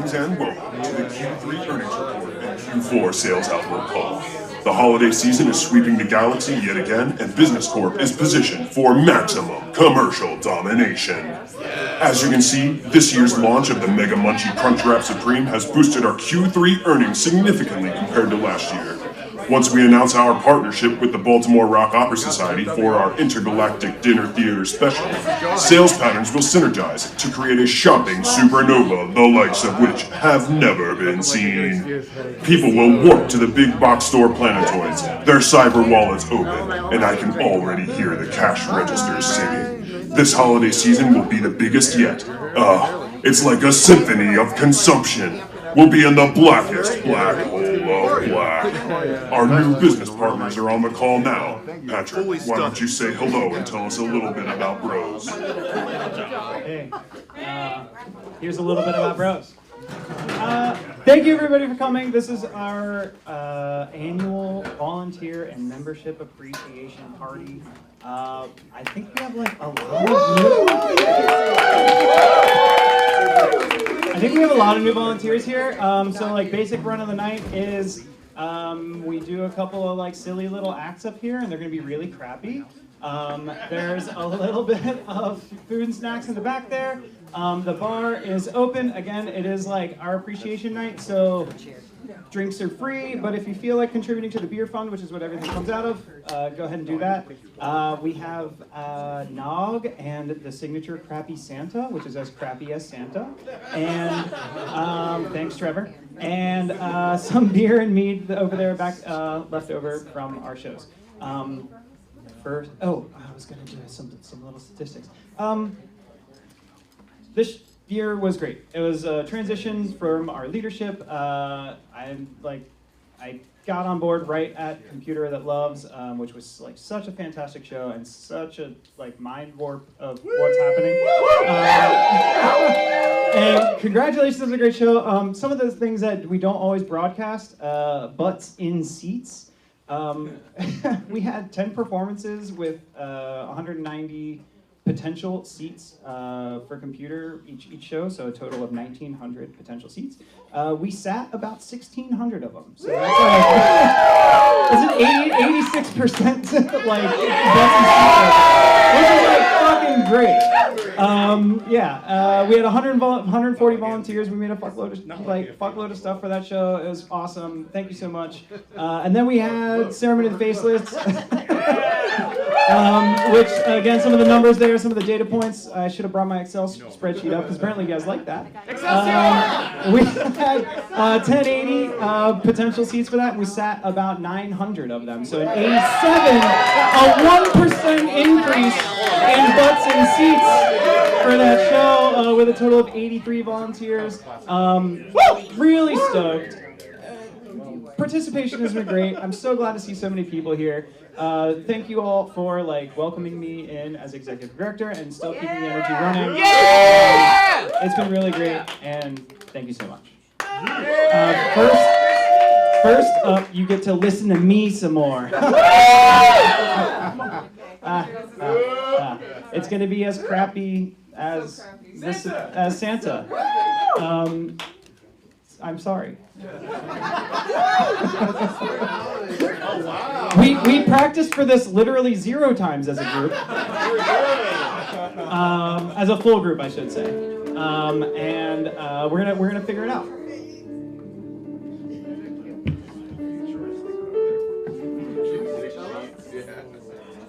Greetings and welcome to the Q3 earnings report and Q4 sales outlook call. The holiday season is sweeping the galaxy yet again, and Business Corp is positioned for maximum commercial domination. As you can see, this year's launch of the Mega Munchie Crunchwrap Supreme has boosted our Q3 earnings significantly compared to last year. Once we announce our partnership with the Baltimore Rock Opera Society for our intergalactic dinner theater special, sales patterns will synergize to create a shopping supernova, the likes of which have never been seen. People will warp to the big box store planetoids, their cyber wallets open, and I can already hear the cash registers singing. This holiday season will be the biggest yet. It's like a symphony of consumption. We'll be in the blackest black hole of black. Our new business partners are on the call now. Patrick, why don't you say hello and tell us a little bit about Bros? Hey, here's a little bit about Bros. Thank you everybody for coming. This is our annual volunteer and membership appreciation party. I think we have like a lot of new volunteers here. So like basic run of the night is we do a couple of like silly little acts up here, and they're gonna be really crappy. There's a little bit of food and snacks in the back there. The bar is open. Again, it is like our appreciation night, so drinks are free, but if you feel like contributing to the beer fund, which is what everything comes out of, go ahead and do that. We have Nog and the signature Crappy Santa, which is as crappy as Santa. And thanks, Trevor. And some beer and mead over there back left over from our shows. First, I was going to do some little statistics. This year was great. It was a transition from our leadership. I got on board right at Computer That Loves, which was like such a fantastic show and such a like mind warp of what's happening. And congratulations, it was a great show. Some of the things that we don't always broadcast, butts in seats. We had 10 performances with 190 potential seats for Computer each show, so a total of 1,900 potential seats. We sat about 1,600 of them, so that's an 86% like butts in seats, which is like fucking great. We had 140 volunteers. We made a fuckload of stuff for that show. It was awesome. Thank you so much. And then we had Ceremony of the Faceless, which again, some of the numbers there, some of the data points. I should have brought my Excel spreadsheet up because apparently you guys like that. We had 1080 potential seats for that, and we sat about 900 of them. So an 87, a 1% increase in butts and seats for that show, with a total of 83 volunteers. Really stoked. Participation has been great. I'm so glad to see so many people here. Thank you all for like welcoming me in as executive director and still keeping the energy running. Yeah! It's been really great, and thank you so much. First up, you get to listen to me some more. It's going to be as crappy as Santa. I'm sorry. We practiced for this literally 0 times as a group. As a full group, I should say. And we're gonna figure it out.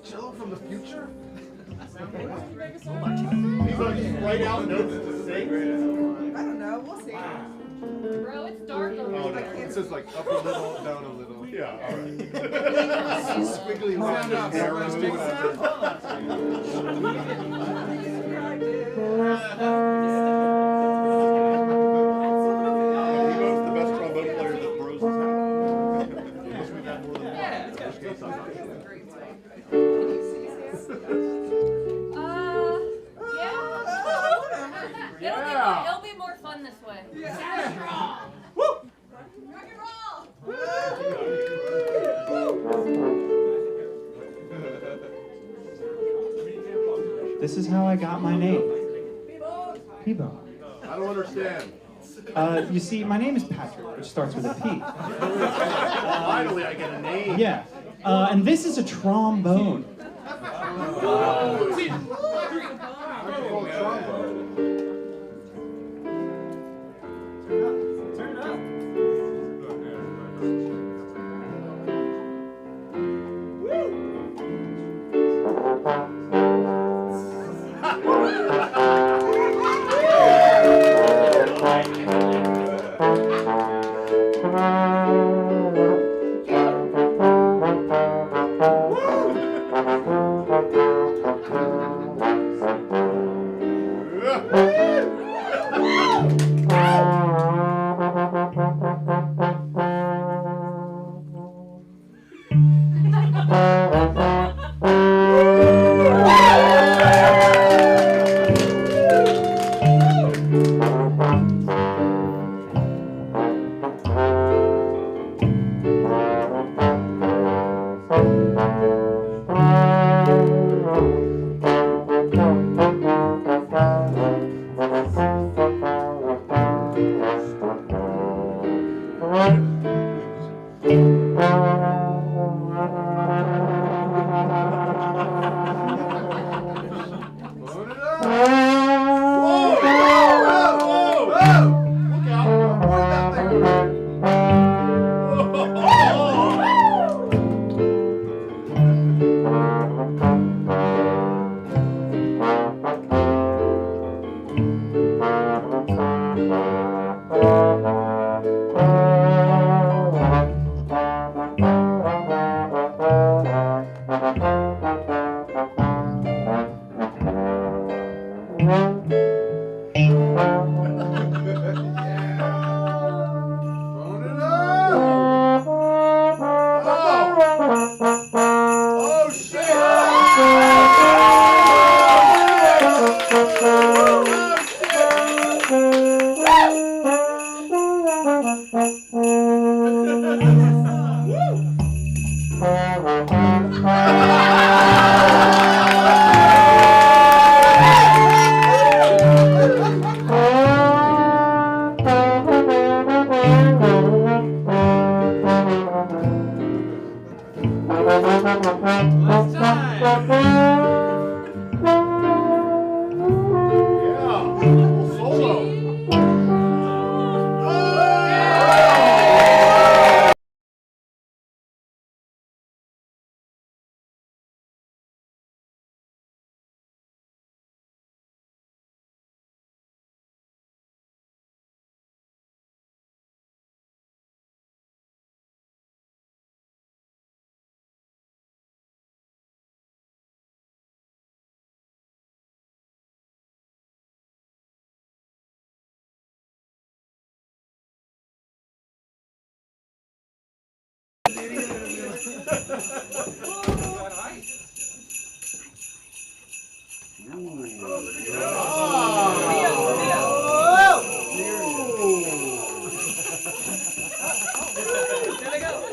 Cello from the future? Write out notes to sing? I don't know, we'll see. Bro, it's dark over Oh, no. here. It says like up a little, down a little. Yeah, alright. Squiggly lines. He's the best trombone player that Bros has Yeah. It'll be more fun this way. Yeah. Woo! Rock and roll! This is how I got my name. Peebo. I don't understand. You see, my name is Patrick, which starts with a P. Finally, I get a name. Yeah. And this is a trombone.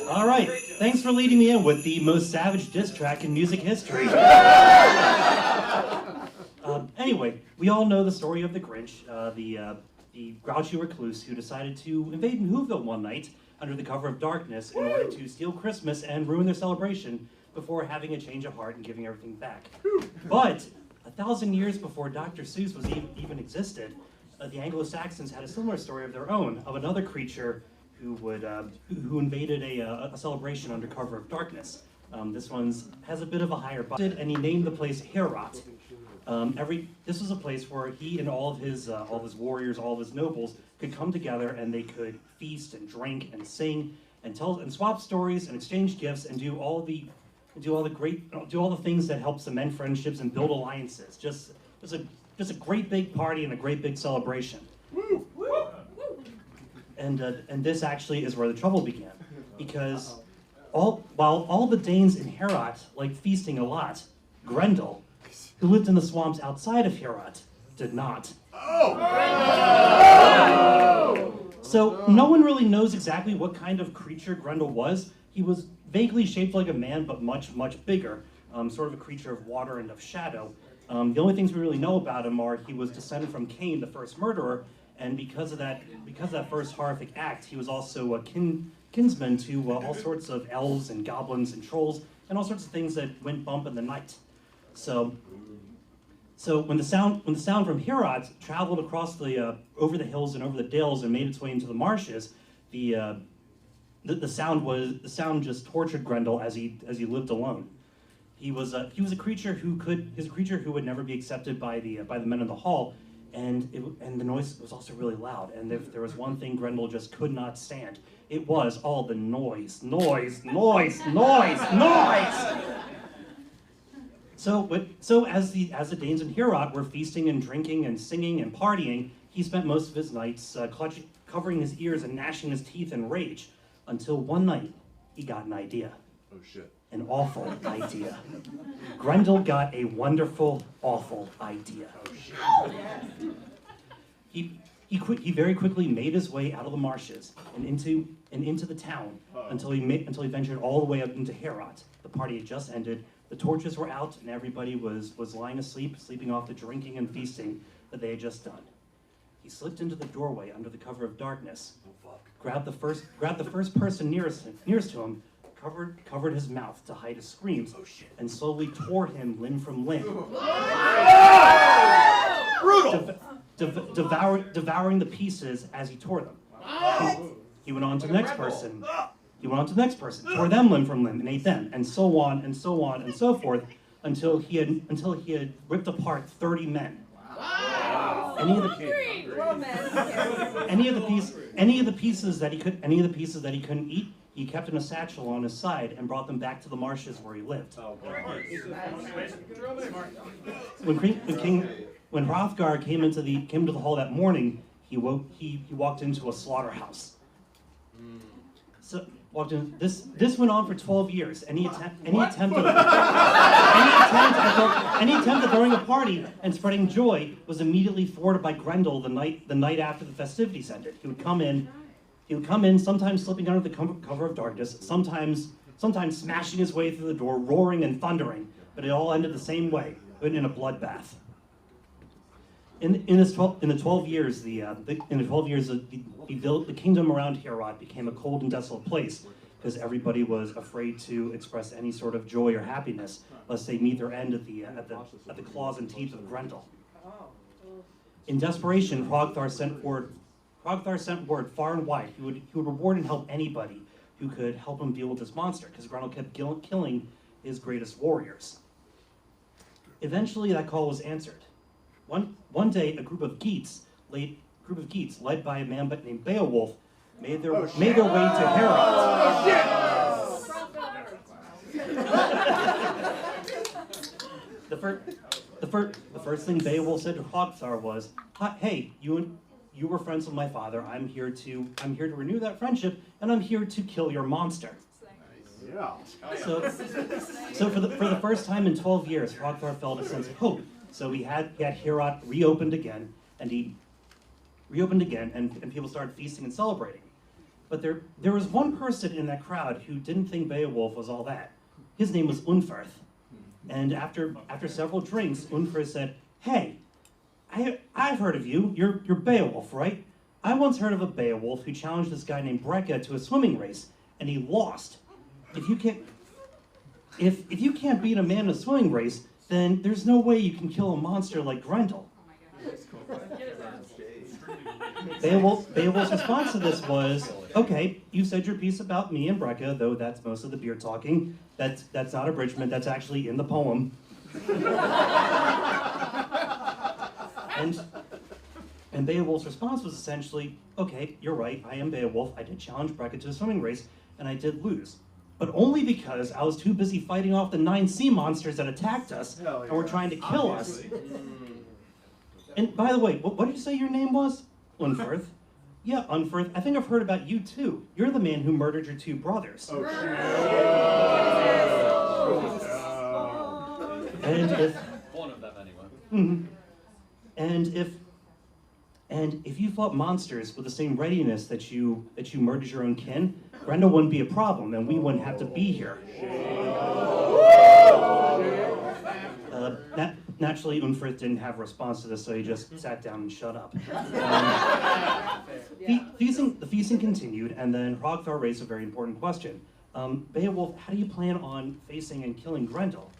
All right, thanks for leading me in with the most savage diss track in music history. Anyway, we all know the story of the Grinch, the grouchy recluse who decided to invade Whoville one night under the cover of darkness in order to steal Christmas and ruin their celebration before having a change of heart and giving everything back. But 1,000 years before Dr. Seuss was even existed, the Anglo-Saxons had a similar story of their own, of another creature who invaded a celebration under cover of darkness. This one has a bit of a higher budget, and he named the place Heorot. This was a place where he and all of his warriors, all of his nobles, could come together and they could feast and drink and sing and tell and swap stories and exchange gifts and do all the things that help cement friendships and build alliances. Just a great big party and a great big celebration. And this actually is where the trouble began, because while all the Danes in Heorot liked feasting a lot, Grendel, who lived in the swamps outside of Heorot, did not. So no one really knows exactly what kind of creature Grendel was. He was vaguely shaped like a man, but much, much bigger, sort of a creature of water and of shadow. The only things we really know about him are he was descended from Cain, the first murderer, And because of that first horrific act, he was also a kinsman to all sorts of elves and goblins and trolls and all sorts of things that went bump in the night. So when the sound from Heorot traveled across the over the hills and over the dales and made its way into the marshes, the sound just tortured Grendel as he lived alone. He was a creature who would never be accepted by the men in the hall, and the noise was also really loud. And if there was one thing Grendel just could not stand, it was all the noise. So as the Danes in Heorot were feasting and drinking and singing and partying, he spent most of his nights covering his ears and gnashing his teeth in rage, until one night he got an idea. Oh shit. An awful idea. Grendel got a wonderful, awful idea. He very quickly made his way out of the marshes and into the town until he ventured all the way up into Heorot. The party had just ended. The torches were out, and everybody was lying asleep, sleeping off the drinking and feasting that they had just done. He slipped into the doorway under the cover of darkness, grabbed the first person nearest to him, covered his mouth to hide his screams, and slowly tore him limb from limb. Brutal! Devouring the pieces as he tore them. He went on to the next person. Tore them limb from limb and ate them, and so on and so on and so forth, until he had ripped apart 30 men. Wow. Any of the pieces that he couldn't eat, he kept in a satchel on his side and brought them back to the marshes where he lived. When Hrothgar came into the hall that morning, he walked into a slaughterhouse. So this went on for 12 years. Any attempt at throwing a party and spreading joy was immediately thwarted by Grendel the night after the festivities ended. He would come in, sometimes slipping under the cover of darkness, sometimes smashing his way through the door, roaring and thundering. But it all ended the same way, in a bloodbath. In the 12 years, the kingdom around Heorot became a cold and desolate place because everybody was afraid to express any sort of joy or happiness, lest they meet their end at the claws and teeth of Grendel. In desperation, Hrothgar sent word far and wide. He would reward and help anybody who could help him deal with this monster, because Grendel kept killing his greatest warriors. Eventually, that call was answered. One day, a group of Geats, led by a man named Beowulf, made their way to Heorot. The first thing Beowulf said to Hrothgar was, "Hey, you were friends with my father. I'm here to renew that friendship, and I'm here to kill your monster." Yeah. So for the first time in 12 years, Hrothgar felt a sense of hope. So he had Heorot reopened again, and people started feasting and celebrating. But there was one person in that crowd who didn't think Beowulf was all that. His name was Unferth. And after several drinks, Unferth said, "Hey, I've heard of you. You're Beowulf, right? I once heard of a Beowulf who challenged this guy named Brekka to a swimming race, and he lost. If you can't beat a man in a swimming race, then there's no way you can kill a monster like Grendel." Beowulf's response to this was, "Okay, you said your piece about me and Brekka, though that's most of the beer talking. That's not abridgment, that's actually in the poem." And Beowulf's response was essentially, "Okay, you're right, I am Beowulf. I did challenge Brekka to a swimming race, and I did lose. But only because I was too busy fighting off the 9 sea monsters that attacked us and were trying to kill us." And by the way, what did you say your name was? Unferth. Yeah, Unferth. I think I've heard about you too. You're the man who murdered your 2 brothers. Oh, And if one of them anyway. Mm-hmm. And if you fought monsters with the same readiness that you murdered your own kin, Grendel wouldn't be a problem, and we wouldn't have to be here. Naturally, Unferth didn't have a response to this, so he just sat down and shut up. The feasting continued, and then Hrogthar raised a very important question. Beowulf, how do you plan on facing and killing Grendel?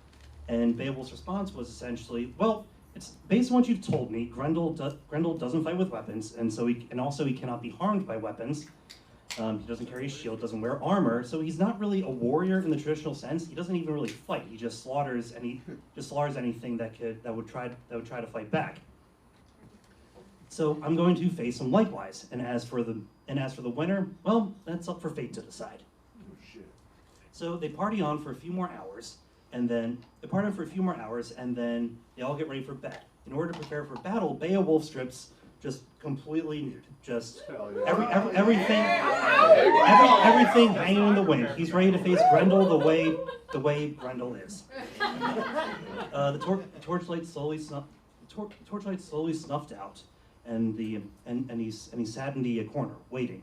And Beowulf's response was essentially, well, it's based on what you've told me. Grendel doesn't fight with weapons, and also he cannot be harmed by weapons. He doesn't carry a shield, doesn't wear armor, so he's not really a warrior in the traditional sense. He doesn't even really fight. He just slaughters anything that would try to fight back. So I'm going to face him likewise. And as for the winner, well, that's up for fate to decide. So they party on for a few more hours, and then they all get ready for bed. In order to prepare for battle, Beowulf strips just completely nude, just everything hanging in the wind. He's ready to face Grendel the way Grendel is. The torchlight slowly snuffed out, and he sat in the corner, waiting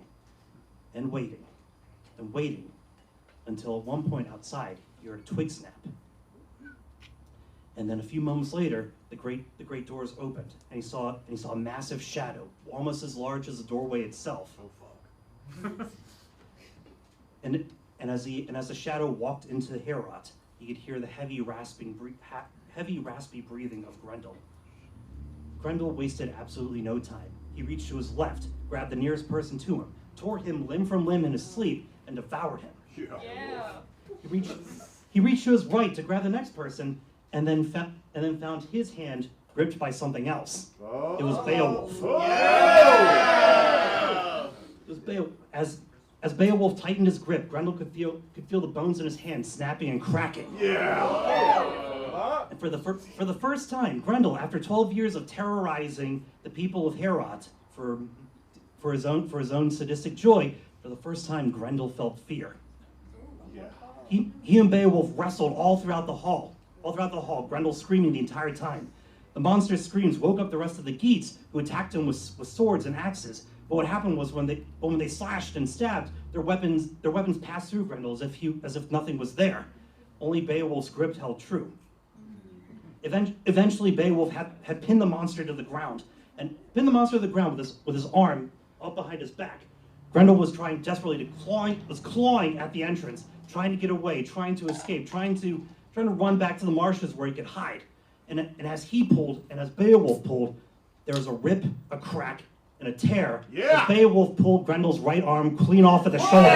until at one point outside he heard a twig snap. And then a few moments later, the great doors opened, and he saw a massive shadow, almost as large as the doorway itself. Oh fuck. And as the shadow walked into Heorot, he could hear the heavy raspy breathing of Grendel. Grendel wasted absolutely no time. He reached to his left, grabbed the nearest person to him, tore him limb from limb in his sleep, and devoured him. Yeah. He reached to his right to grab the next person, and then found his hand gripped by something else. Oh. It was Beowulf. Oh. It was Beowulf. As Beowulf tightened his grip, Grendel could feel the bones in his hand snapping and cracking. Yeah. And for the first time, Grendel, after 12 years of terrorizing the people of Heorot for his own sadistic joy, for the first time, Grendel felt fear. Yeah. He and Beowulf wrestled all throughout the hall, Grendel screaming the entire time. The monster's screams woke up the rest of the Geats, who attacked him with swords and axes. But what happened was when they slashed and stabbed, their weapons passed through Grendel as if nothing was there. Only Beowulf's grip held true. Eventually, Beowulf had pinned the monster to the ground, with his arm up behind his back. Grendel was trying desperately clawing at the entrance, trying to get away, trying to escape, trying to run back to the marshes where he could hide. And as Beowulf pulled, there was a rip, a crack, and a tear. Yeah. As Beowulf pulled Grendel's right arm clean off at the shoulder.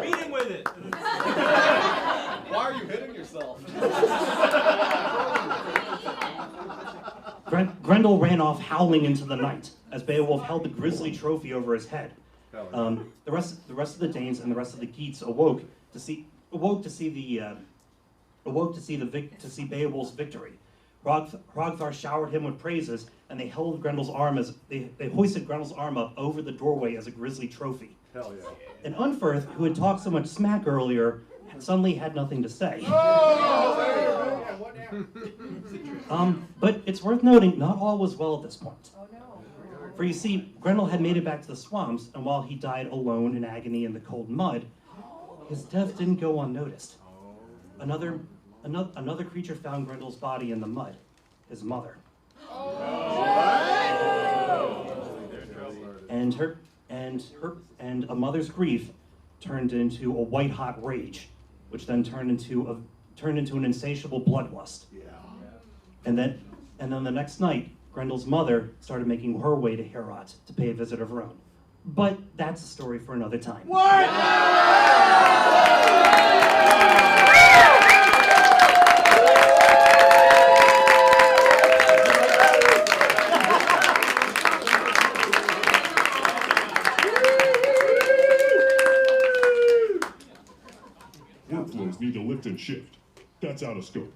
Beat him with it. Why are you hitting yourself? Grendel ran off howling into the night as Beowulf held the grisly trophy over his head. The rest of the Danes and the rest of the Geats awoke to see Beowulf's victory. Hrogthar showered him with praises, and they held Grendel's arm they hoisted Grendel's arm up over the doorway as a grisly trophy. Hell yeah. And Unferth, who had talked so much smack earlier, suddenly had nothing to say. But it's worth noting, not all was well at this point. Oh no. For you see, Grendel had made it back to the swamps, and while he died alone in agony in the cold mud, his death didn't go unnoticed. Another creature found Grendel's body in the mud, his mother. And a mother's grief turned into a white-hot rage, which then turned into an insatiable bloodlust. Yeah. And then the next night, Grendel's mother started making her way to Heorot to pay a visit of her own. But that's a story for another time. Workflows need to lift and shift. That's out of scope.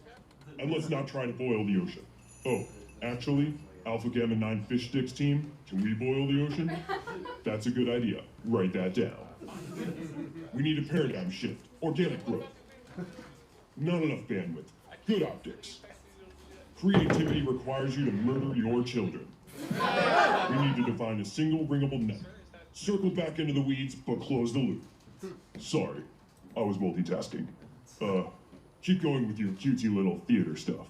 And let's not try to boil the ocean. Oh, actually, Alpha Gamma 9 Fish Sticks team, can we boil the ocean? That's a good idea. Write that down. We need a paradigm shift. Organic growth. Not enough bandwidth. Good optics. Creativity requires you to murder your children. We need to define a single ringable net. Circle back into the weeds, but close the loop. Sorry, I was multitasking. Keep going with your cutesy little theater stuff.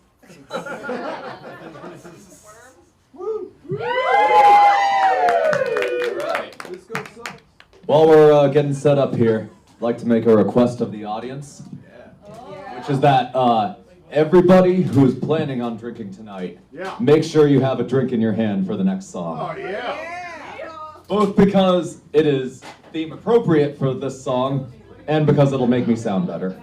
While we're getting set up here, I'd like to make a request of the audience, which is that everybody who's planning on drinking tonight, make sure you have a drink in your hand for the next song. Oh, yeah. Both because it is theme appropriate for this song, and because it'll make me sound better.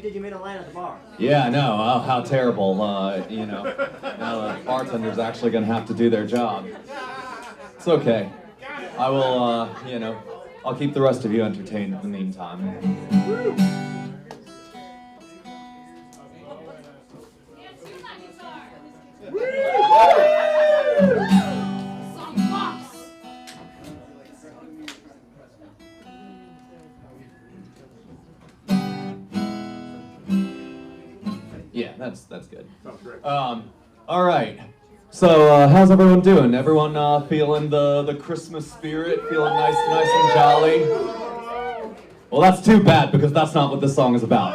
You made a line at the bar. Yeah, I know. Oh, how terrible. You know, now the bartender's actually going to have to do their job. It's okay. I will, you know, I'll keep the rest of you entertained in the meantime. Yeah, that's good. Sounds great. All right. So, how's everyone doing? Everyone feeling the Christmas spirit? Feeling nice and jolly? Well, that's too bad because that's not what this song is about.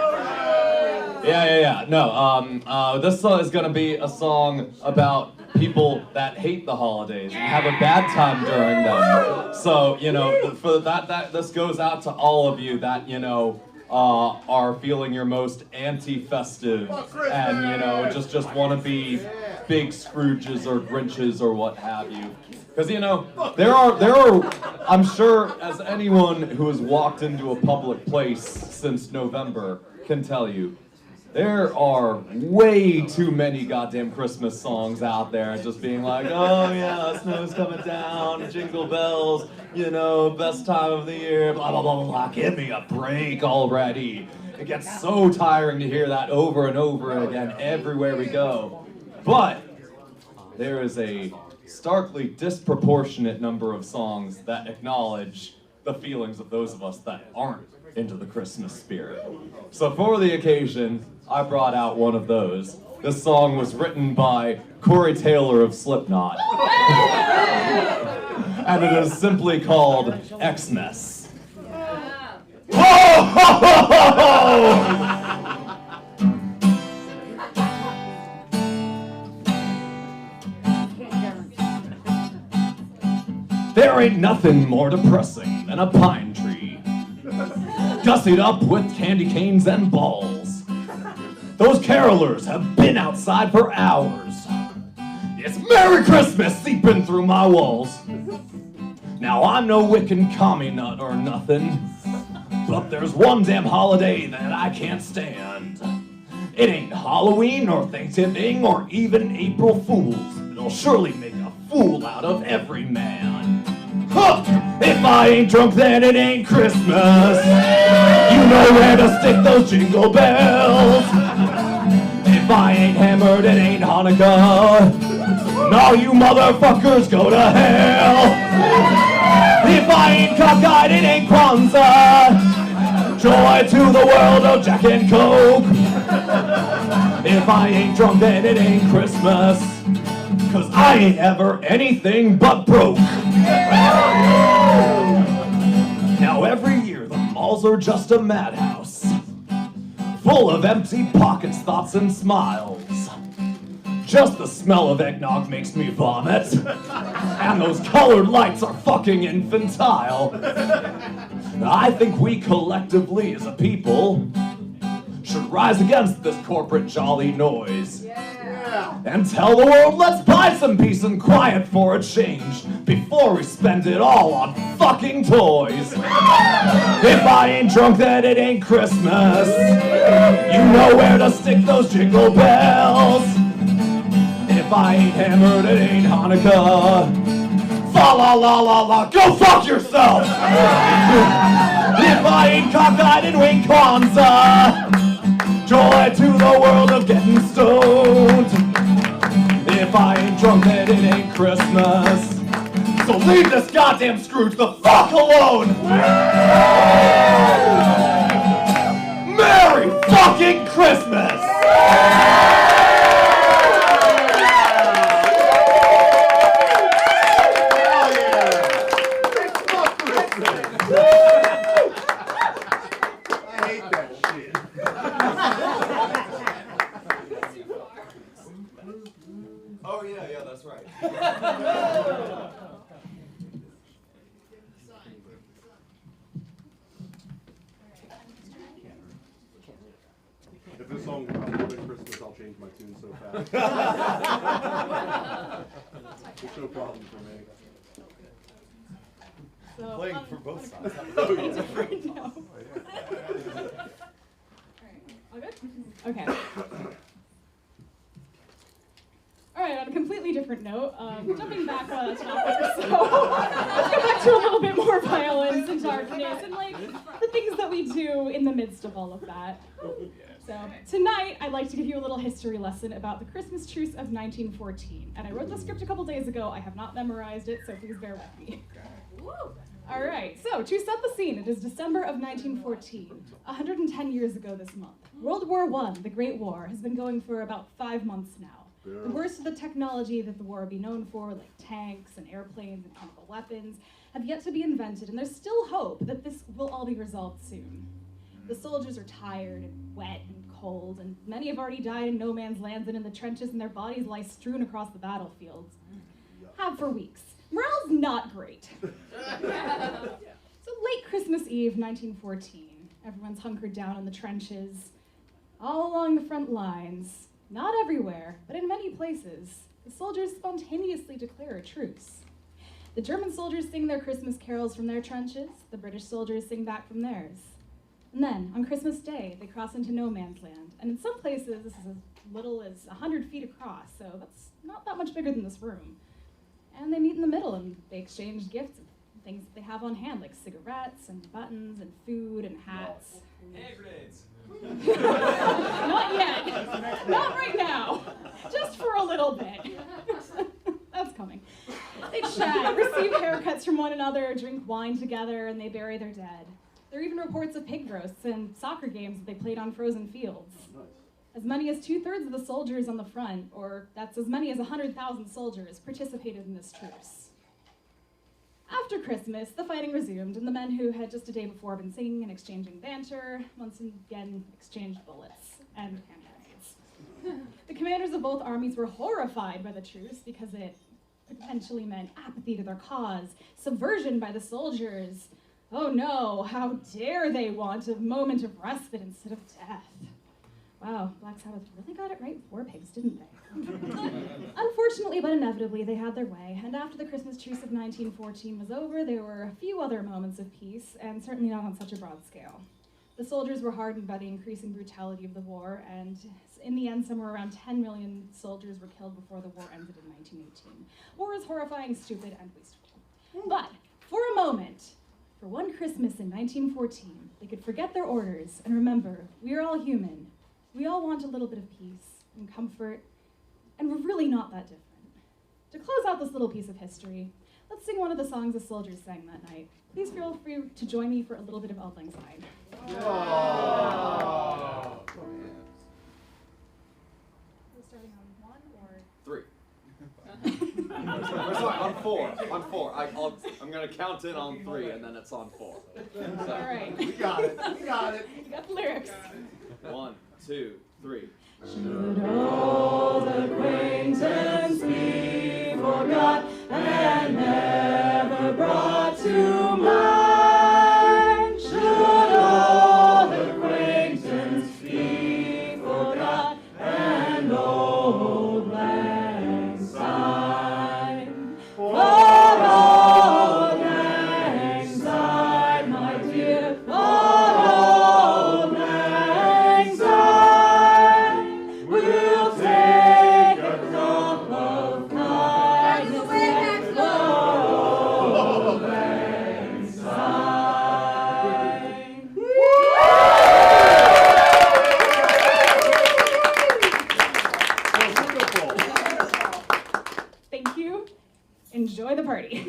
Yeah. No, this song is gonna be a song about people that hate the holidays and have a bad time during them. So, you know, for that this goes out to all of you that, you know, are feeling your most anti-festive and, you know, just want to be big Scrooges or Grinches or what have you. Because, you know, there are, I'm sure as anyone who has walked into a public place since November can tell you, there are way too many goddamn Christmas songs out there just being like, oh yeah, snow's coming down, jingle bells, you know, best time of the year, blah, blah, blah, blah, blah. Give me a break already. It gets so tiring to hear that over and over again everywhere we go. But there is a starkly disproportionate number of songs that acknowledge the feelings of those of us that aren't into the Christmas spirit. So for the occasion, I brought out one of those. This song was written by Corey Taylor of Slipknot. And it is simply called Xmas. Ho, ho, ho, ho, ho! There ain't nothing more depressing than a pine tree, gussied up with candy canes and balls. Those carolers have been outside for hours. It's Merry Christmas seeping through my walls. Now I'm no Wiccan commie nut or nothing, but there's one damn holiday that I can't stand. It ain't Halloween or Thanksgiving or even April Fools. It'll surely make a fool out of every man. Huh! If I ain't drunk, then it ain't Christmas. You know where to stick those jingle bells. If I ain't hammered, it ain't Hanukkah. No, you motherfuckers go to hell. If I ain't cockeyed, it ain't Kwanzaa. Joy to the world of Jack and Coke. If I ain't drunk, then it ain't Christmas. 'Cause I ain't ever anything but broke. Now every year the malls are just a madhouse, full of empty pockets, thoughts, and smiles. Just the smell of eggnog makes me vomit, and those colored lights are fucking infantile. I think we collectively as a people should rise against this corporate jolly noise. And tell the world, let's buy some peace and quiet for a change before we spend it all on fucking toys. If I ain't drunk, then it ain't Christmas. You know where to stick those jingle bells. If I ain't hammered, it ain't Hanukkah. Fa la la la la, go fuck yourself. If I ain't cockeyed, it ain't Kwanzaa. Joy to the world of getting stoned. If I ain't drunk, then it ain't Christmas. So leave this goddamn Scrooge the fuck alone! Merry fucking Christmas! change my tune so fast. It's no problem for me. So, Playing for both sides. different note. All good? Okay. All right, on a completely different note, jumping back on a topic, so let's get back to a little bit more violence and darkness and like the things that we do in the midst of all of that. So tonight, I'd like to give you a little history lesson about the Christmas Truce of 1914. And I wrote the script a couple days ago. I have not memorized it, so please bear with me. All right, so to set the scene, it is December of 1914, 110 years ago this month. World War I, the Great War, has been going for about 5 months now. The worst of the technology that the war would be known for, like tanks and airplanes and chemical weapons, have yet to be invented, and there's still hope that this will all be resolved soon. The soldiers are tired and wet and cold, and many have already died in no man's lands and in the trenches, and their bodies lie strewn across the battlefields. Have for weeks. Morale's not great. So late Christmas Eve, 1914, everyone's hunkered down in the trenches, all along the front lines. Not everywhere, but in many places, the soldiers spontaneously declare a truce. The German soldiers sing their Christmas carols from their trenches, the British soldiers sing back from theirs. And then, on Christmas Day, they cross into no man's land, and in some places, this is as little as 100 feet across, so that's not that much bigger than this room. And they meet in the middle, and they exchange gifts of things that they have on hand, like cigarettes, and buttons, and food, and hats. Hand grenades. Not yet. Not right now. Just for a little bit. That's coming. They chat, receive haircuts from one another, drink wine together, and they bury their dead. There are even reports of pig roasts and soccer games that they played on frozen fields. As many as 2/3 of the soldiers on the front, or that's as many as 100,000 soldiers, participated in this truce. After Christmas, the fighting resumed, and the men who had just a day before been singing and exchanging banter once again exchanged bullets and hand grenades. The commanders of both armies were horrified by the truce because it potentially meant apathy to their cause, subversion by the soldiers. Oh no, how dare they want a moment of respite instead of death? Wow, Black Sabbath really got it right with War Pigs, didn't they? Unfortunately, but inevitably, they had their way, and after the Christmas truce of 1914 was over, there were a few other moments of peace, and certainly not on such a broad scale. The soldiers were hardened by the increasing brutality of the war, and in the end, somewhere around 10 million soldiers were killed before the war ended in 1918. War is horrifying, stupid, and wasteful. But, for a moment, for one Christmas in 1914, they could forget their orders and remember, we are all human. We all want a little bit of peace and comfort, and we're really not that different. To close out this little piece of history, let's sing one of the songs the soldiers sang that night. Please feel free to join me for a little bit of Auld Lang Syne. Oh. We're starting on 1 or 3. Sorry, on 4. On 4. I'm gonna count in on 3, and then it's on 4. So. all right. We got it. We got it. You got the lyrics. 1, 2, 3. Should old acquaintance be forgot and never brought to mind? Should old acquaintance be forgot and old lang syne? For old lang syne, my dear, for old lang syne, we'll take a cup of kindness and old lang syne. Thank you. Enjoy the party.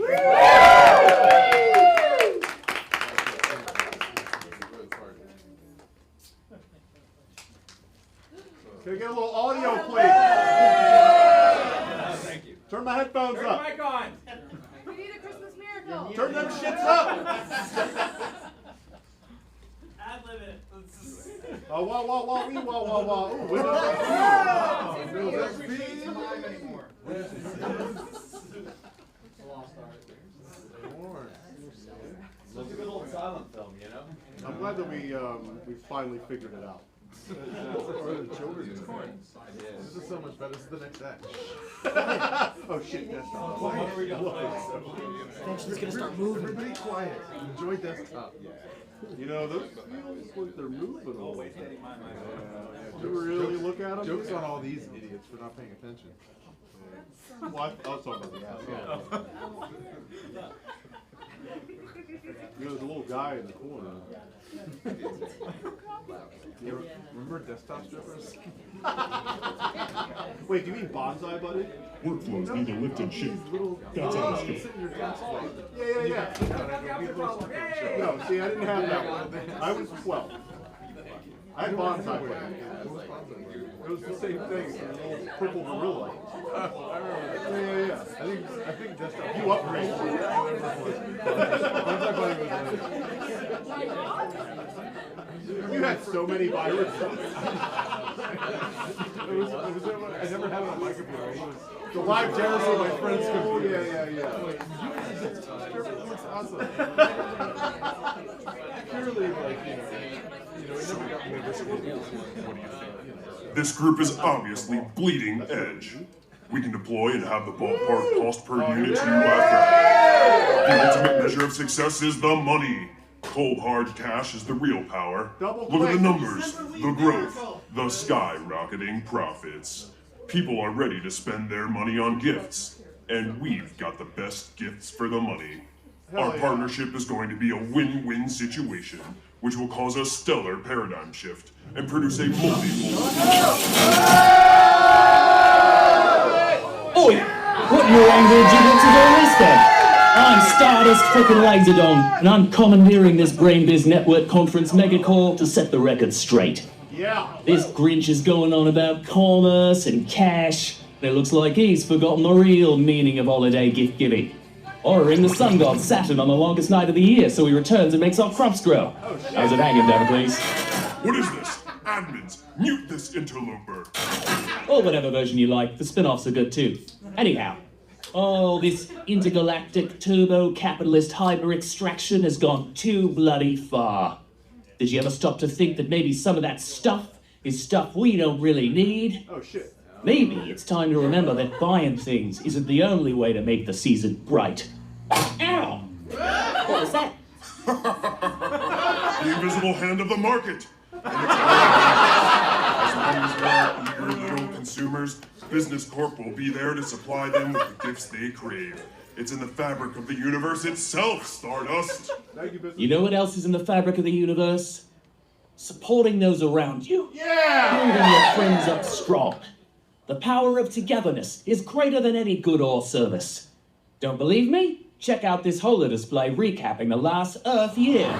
Can I get a little audio, please? Thank you. Turn my headphones Turn up. the mic on. We need a Christmas miracle. Turn them shits up. Ad-lib it. Oh, wah, wah, wah, wee, wah, wah, wah. Ooh, what does that mean? It's a good old silent film, you know? I'm glad that we finally figured it out. Or the children's coin. This is so much better. This is the next act. Oh shit, desktop. What are we going? It's gonna start moving. Everybody quiet. Enjoy desktop. You know, those feels like they're moving a little bit. Do you really look at them? Jokes on all these idiots for not paying attention. Well, I was talking about the ass. You know, there's a little guy in the corner. You remember desktop strippers? Wait, do you mean bonsai, buddy? Workflows need to lift and shift. That's how it's sit in your desk. Yeah. No, see, I didn't have that one. I was 12. I had bonsai playing. It was the same thing. A little purple gorilla. Yeah. I think desktop. You upgraded. Bonsai buddy was you had so many viruses. I never had it on my computer. It was the live demo on my friend's computer. Yeah. It's awesome. Purely like, it never got me this. What do you think? This group is obviously bleeding edge. We can deploy and have the ballpark cost per unit to last. The ultimate measure of success is the money. Cold hard cash is the real power. Look at the numbers, the growth, the skyrocketing profits. People are ready to spend their money on gifts, and we've got the best gifts for the money. Our partnership is going to be a win-win situation, which will cause a stellar paradigm shift and produce a Oi! What in your anger did you want to do this then? I'm Stardust fucking Lazerdong, and I'm commandeering this Brain Biz Network Conference megacore to set the record straight. Yeah. This Grinch is going on about commerce and cash, and it looks like he's forgotten the real meaning of holiday gift giving. Ordering the sun god Saturn on the longest night of the year so he returns and makes our crops grow. How's it hanging, Damocles? What is this? Admins, mute this interloper. Or whatever version you like, the spin-offs are good too. Anyhow, this intergalactic turbo-capitalist hyper-extraction has gone too bloody far. Did you ever stop to think that maybe some of that stuff is stuff we don't really need? Oh shit. Maybe it's time to remember that buying things isn't the only way to make the season bright. Ow! What was that? The invisible hand of the market. As long as there are eager little consumers, Business Corp will be there to supply them with the gifts they crave. It's in the fabric of the universe itself, Stardust. You know what else is in the fabric of the universe? Supporting those around you. Yeah! Holding your friends up strong. The power of togetherness is greater than any good or service. Don't believe me? Check out this holo display recapping the last Earth year.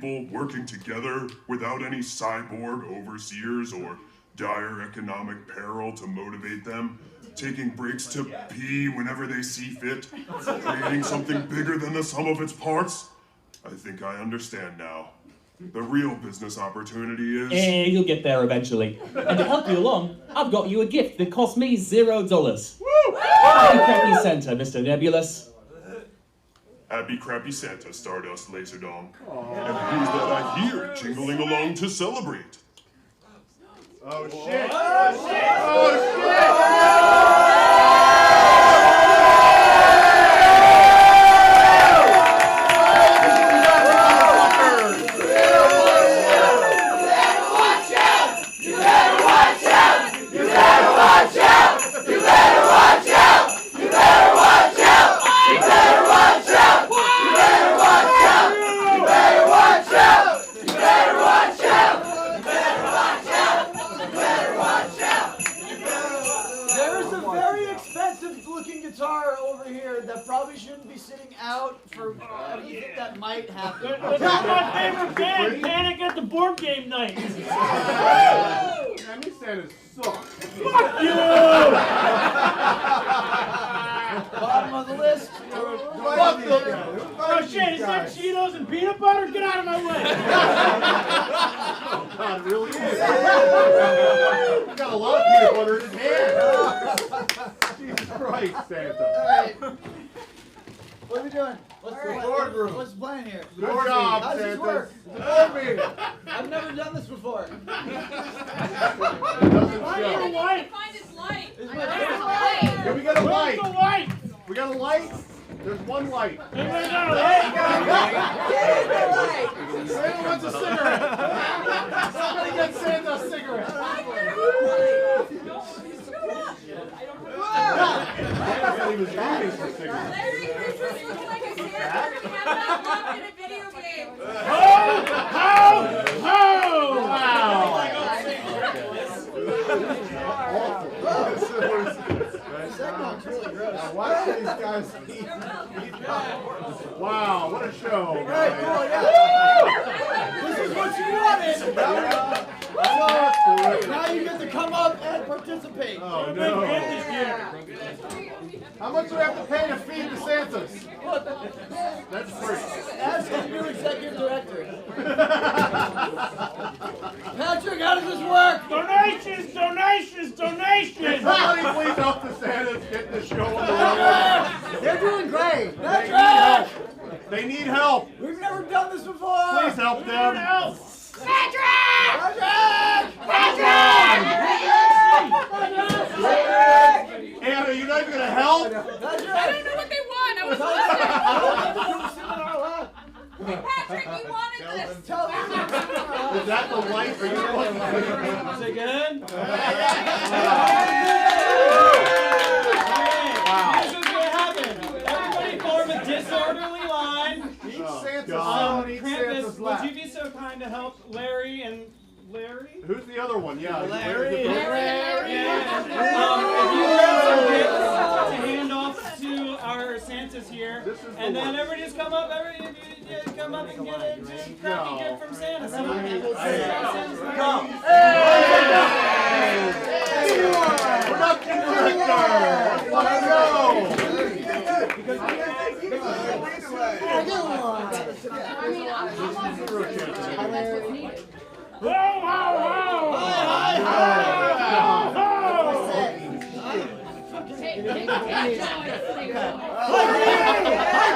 people working together without any cyborg overseers or dire economic peril to motivate them, taking breaks to pee whenever they see fit, creating something bigger than the sum of its parts. I think I understand now. The real business opportunity is... You'll get there eventually. And to help you along, I've got you a gift that cost me $0. Woo! Happy Crappy Santa, Mr. Nebulous. Happy Crappy Santa, Stardust, Lazerdong. And who's that I hear jingling along to celebrate? Oh shit! Oh shit! Oh shit! That might happen. This is my favorite band, Panic at the Board Game Night. Man, these Santas suck. Fuck you! Bottom of the list. Fuck them. Oh shit, is that Cheetos and peanut butter? Get out of my way! God, it really is. He's got a lot of peanut butter in his hand. Jesus Christ, Santa. All right. What are we doing? What's the boardroom? What's the plan here? Good job, How does this Santa. work? It's a board meeting. I've never done this before. It doesn't show. Find his light. Here, we got a light. Where's the light? We got a light. There's one light. Anybody got a light? Santa wants a cigarette. Somebody get Santa a cigarette. I thought he was buying some cigarettes. Larry, this is looking like a character we have not locked in a video game. Watch these guys eat. Wow, what a show. Very cool, yeah. This is what you wanted. So, now you get to come up and participate. Oh, no. How much do we have to pay to feed the Santas? That's free. Ask the new executive director. Patrick, how does this work? Donations, donations, donations! Somebody please help the Santas get the show on the road. They're doing great. Patrick! They need help. We've never done this before. Please help them. Help! Patrick! Anna, you're not going to help? I don't know what they want. I was Hey, Patrick, you wanted this. Is that the light? Are you supposed to Is it good? This is what happened. Everybody form a disorderly line. Each Santa's Krampus, would you be so kind to help Larry and Larry? Who's the other one? Yeah. Larry. If you have some gifts to hand off to our Santas here, and then everybody just come up, come up and get a crappy gift from Santa. We're not the director. Let's go. Whoa, whoa, whoa! Hi!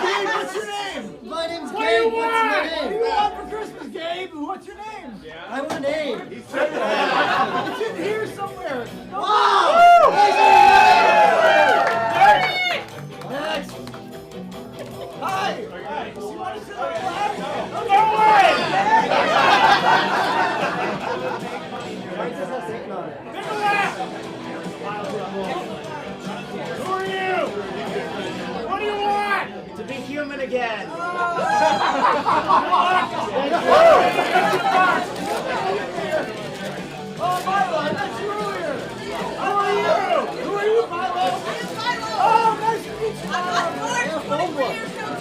Gabe, what's your name? My name's Gabe. What's your name? What do you want for Christmas, Gabe? What's your name? I want a name. It's in here somewhere. Wow! Next. Hi. You want to sit on the left? Go away! Who are you? What do you want? To be human again. Oh, Milo, I met you earlier. Who are you? Who are you, Milo? Oh, nice to meet you. I'm George, 24 years old.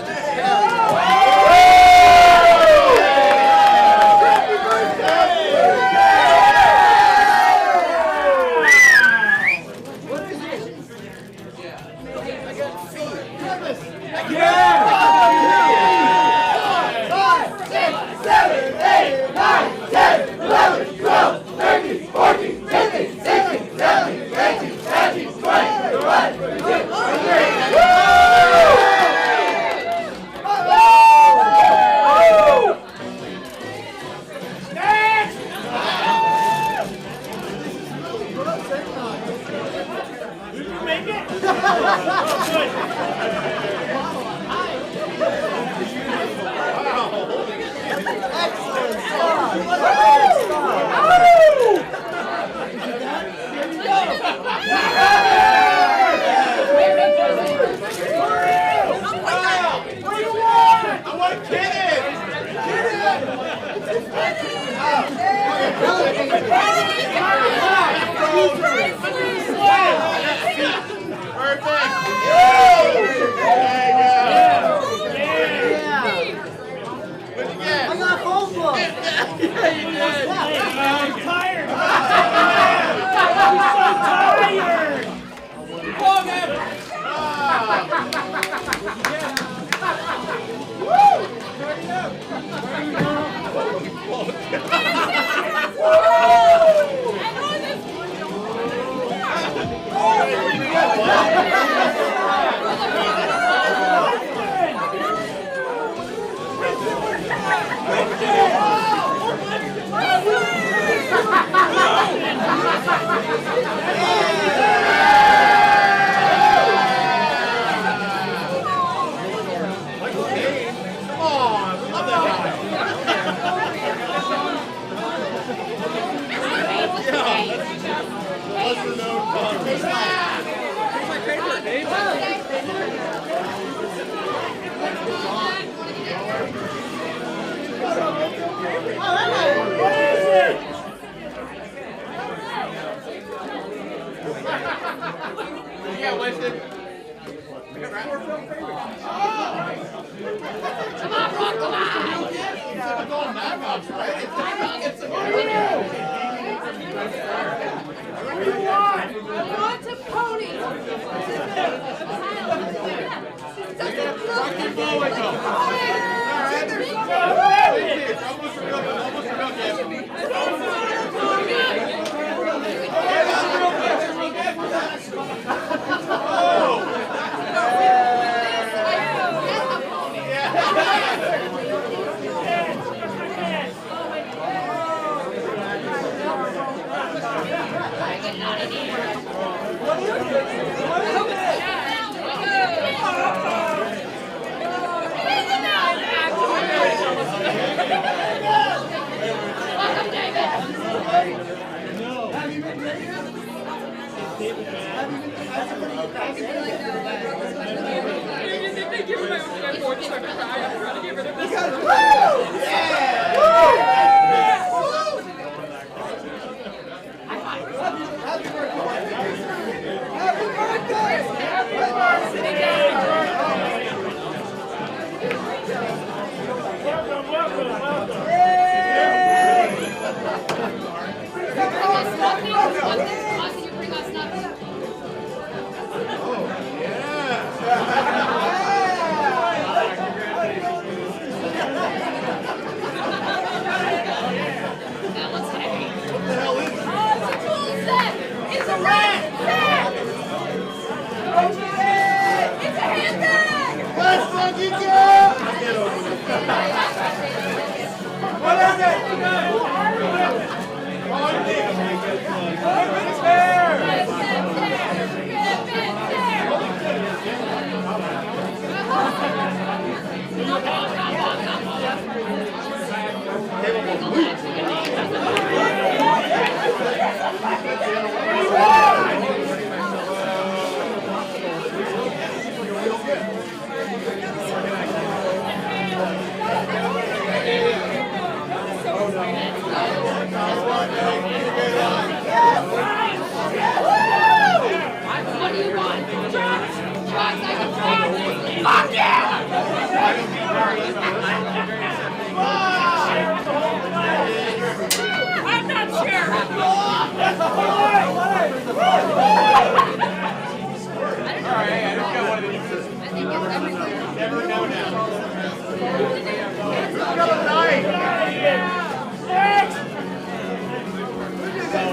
Alright, I just got one of these.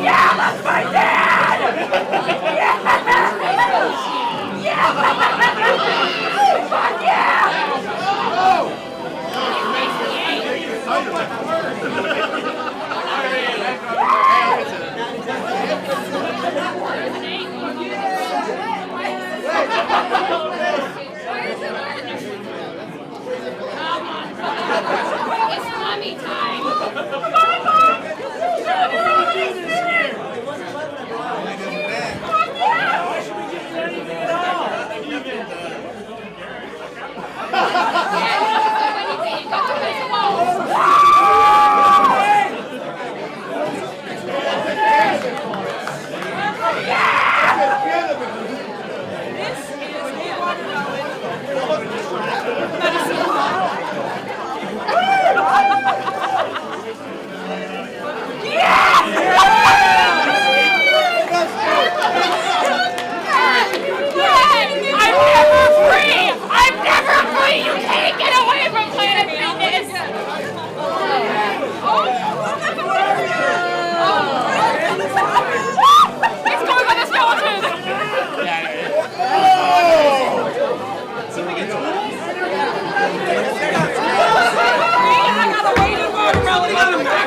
Yeah, that's my dad! Yeah! Yeah! Fuck yeah! It's mommy time. I'm never free! You can't get away from Planet Fitness! It's going on the skeleton! I got a waiting watermelon on the back.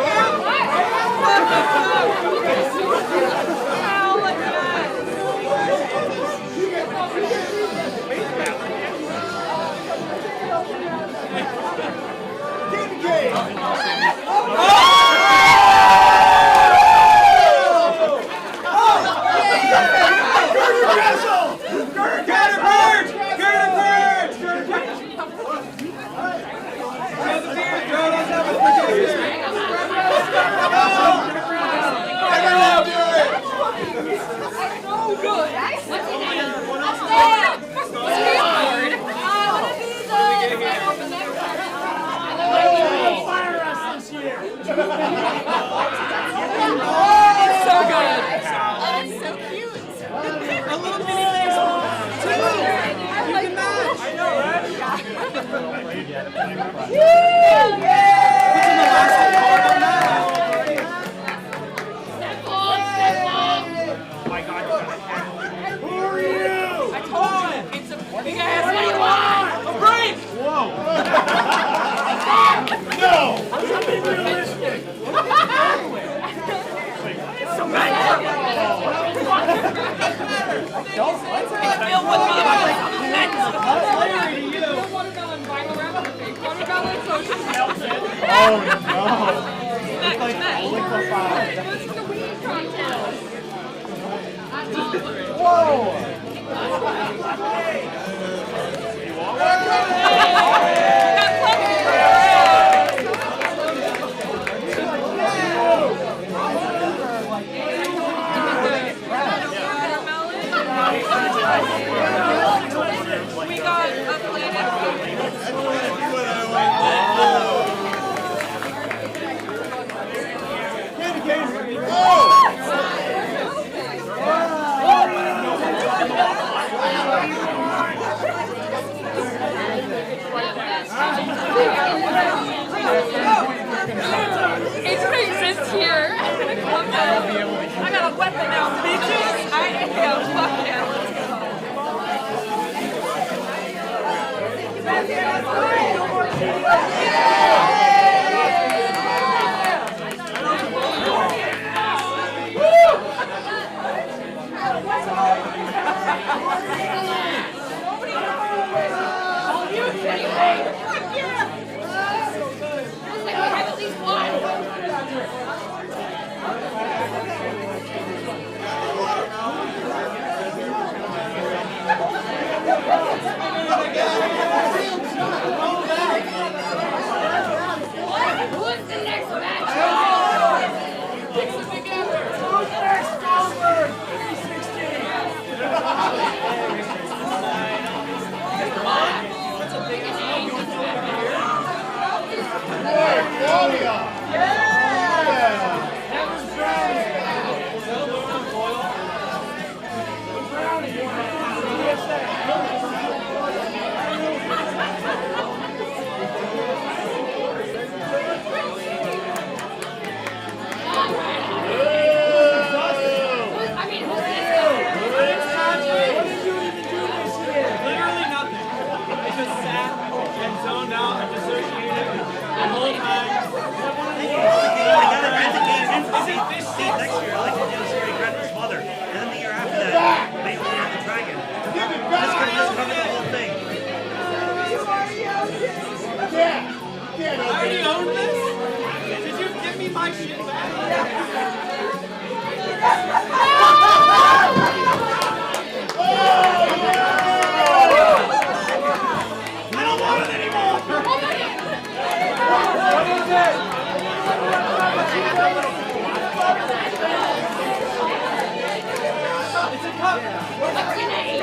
known now. I'm dissociated the whole time. Next year, I like to do Siri Grendel's mother. And then the year after that, maybe we'll have the dragon. Let's cover the whole thing. I already own this? Did you give me my shit back? I don't want it anymore! What is it? It's a cup! What's your name?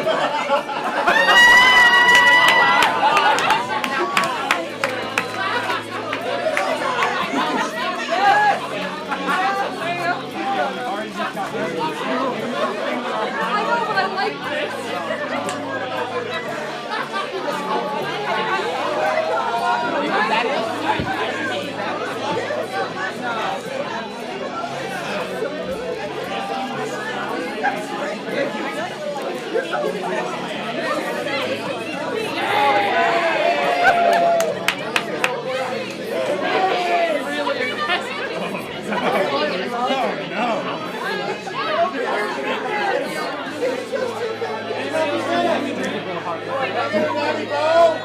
I know, but I like this.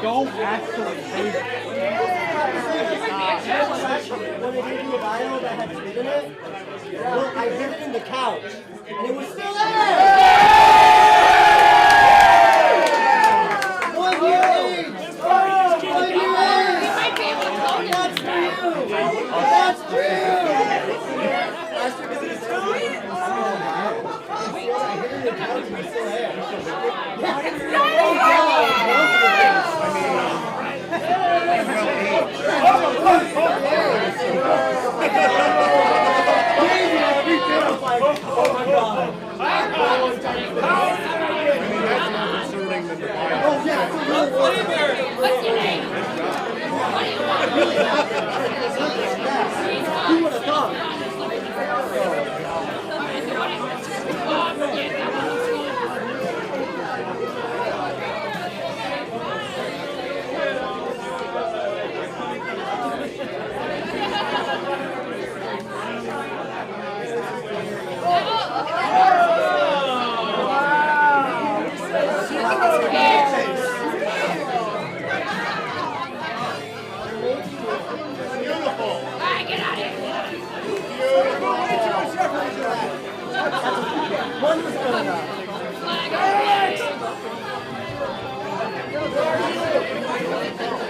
Don't actually save it. When I gave you a vial that had spit in it, well, I hid it in the couch, and it was still there! One year age! One year age! That's true! That's true! Last year was his time? I hid it in the couch, and it's still there. Oh my god. Oh yeah, what's your name? What do you want? Who would have thought?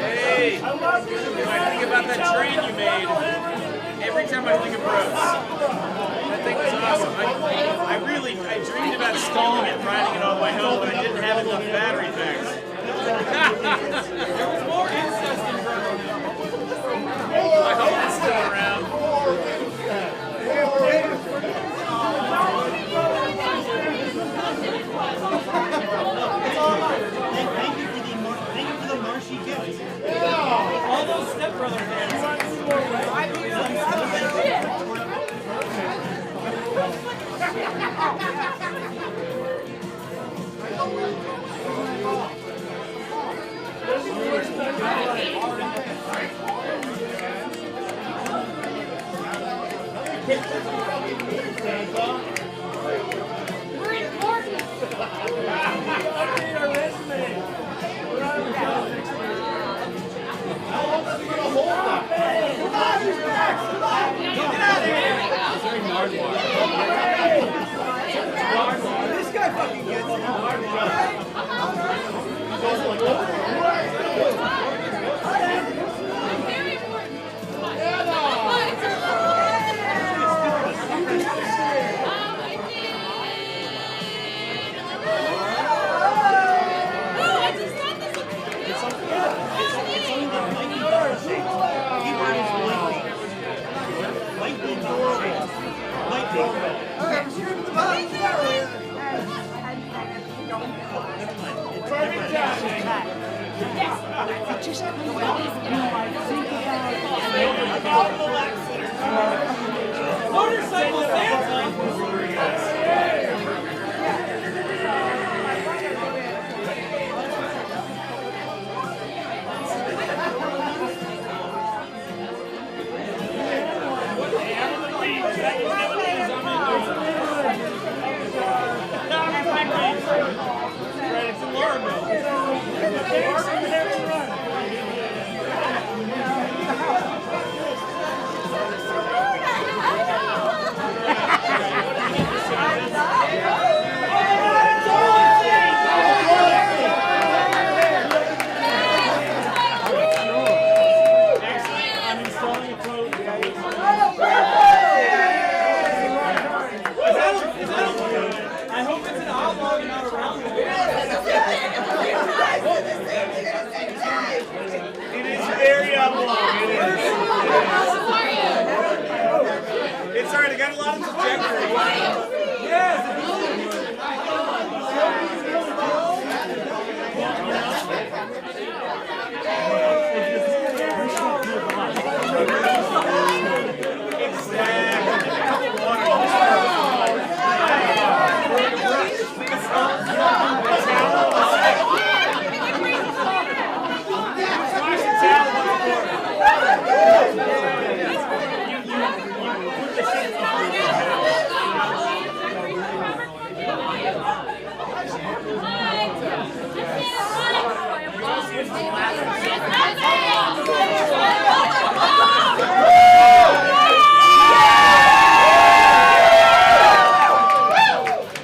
Hey, I think about that train you made. Every time I think of Bruce, that thing was awesome. I dreamed about stalling it, riding it all the way home, but I didn't have enough battery packs. There was more incest in Bruce. I hope it's still around. Thank you for the marshy gift. All those stepbrother fans. We're important. This guy fucking gets it. Motorcycle Santa!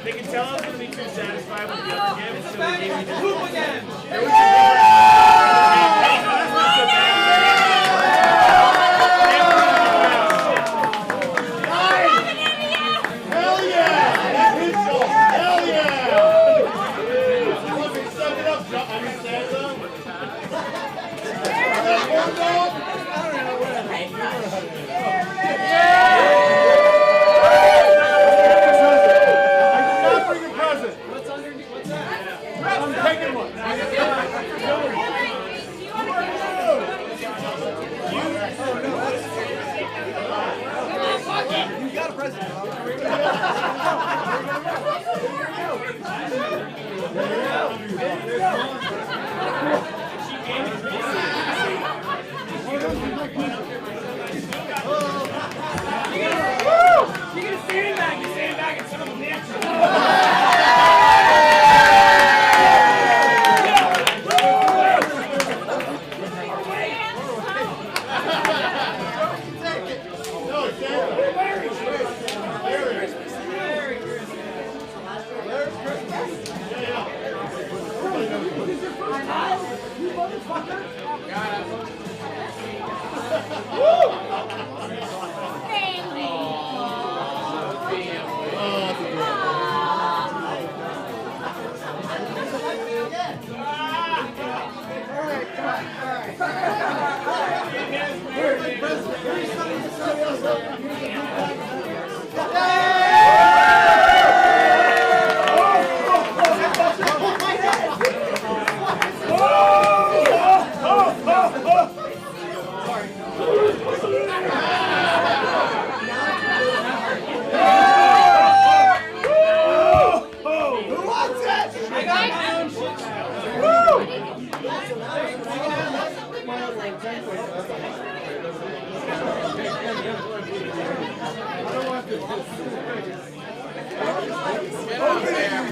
They can tell I was going to be too satisfied with the other game, so they gave me this. Poop again! Hell yeah! Hell yeah! Suck it up, I mean, Staso. I'm taking one. You got a present. You get a sandbag, and some of them natural.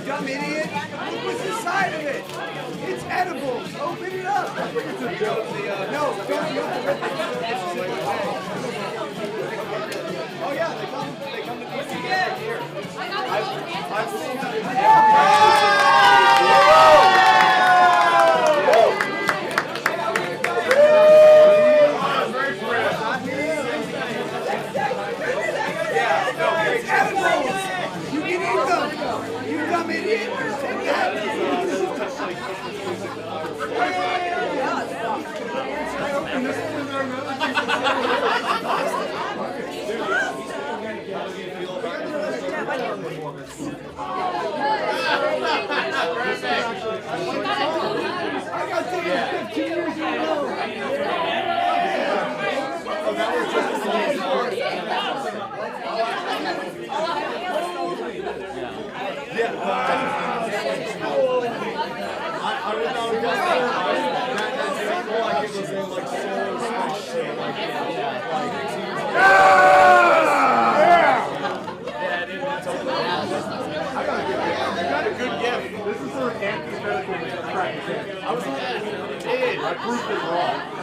Dumb idiot! What's inside of it? It's edibles! Open it up! I think it's a joke. No, don't you have to rip it. Oh yeah, they come to DC. Here. It's edibles! You can eat them! You dumb idiot! Take that! I got tickets 15 years ago. This is sort of antithetical to practice. I was like, I proved it wrong.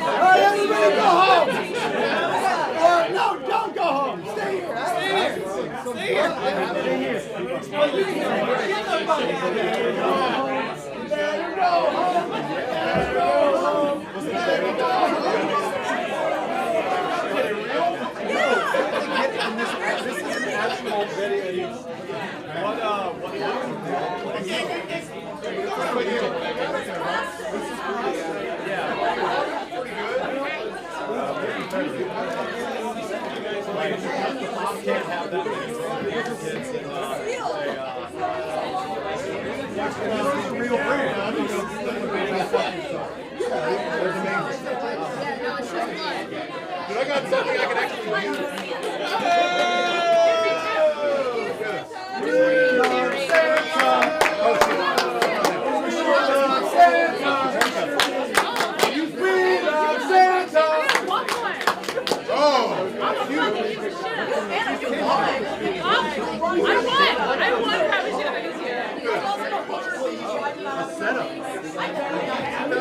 Alright, everybody go home! No, don't go home! Stay here! Stay here! I got something I can actually use.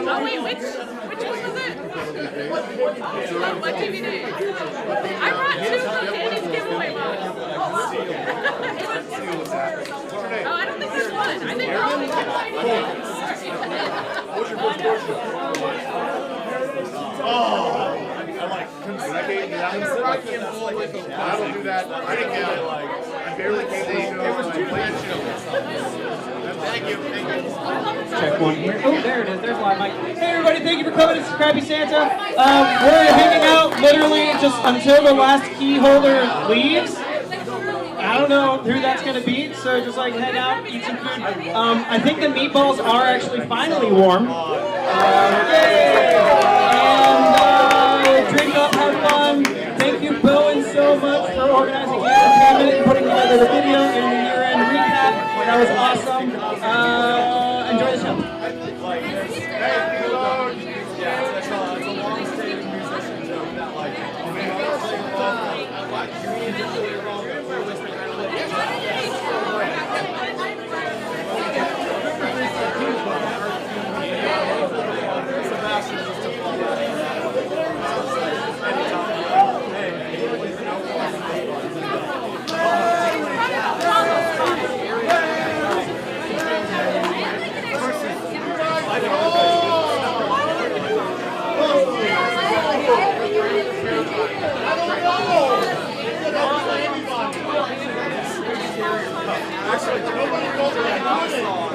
Oh wait, which one was it? What DVD? I brought two from Danny's giveaway box. Oh, I don't think there's one. I think they're all What's your first question? I don't do that. I didn't get it. I barely came in. It was too much. Thank you. Check one here. Oh, there it is. There's live mic. Hey, everybody. Thank you for coming. It's Crappy Santa. We're hanging out literally just until the last key holder leaves. I don't know who that's going to be, so just like hang out, eat some food. I think the meatballs are actually finally warm. And drink up, have fun. Thank you, Bowen, so much for organizing the entertainment and putting together the video and the year-end recap. That was awesome. Enjoy the show. Actually, nobody told me that song.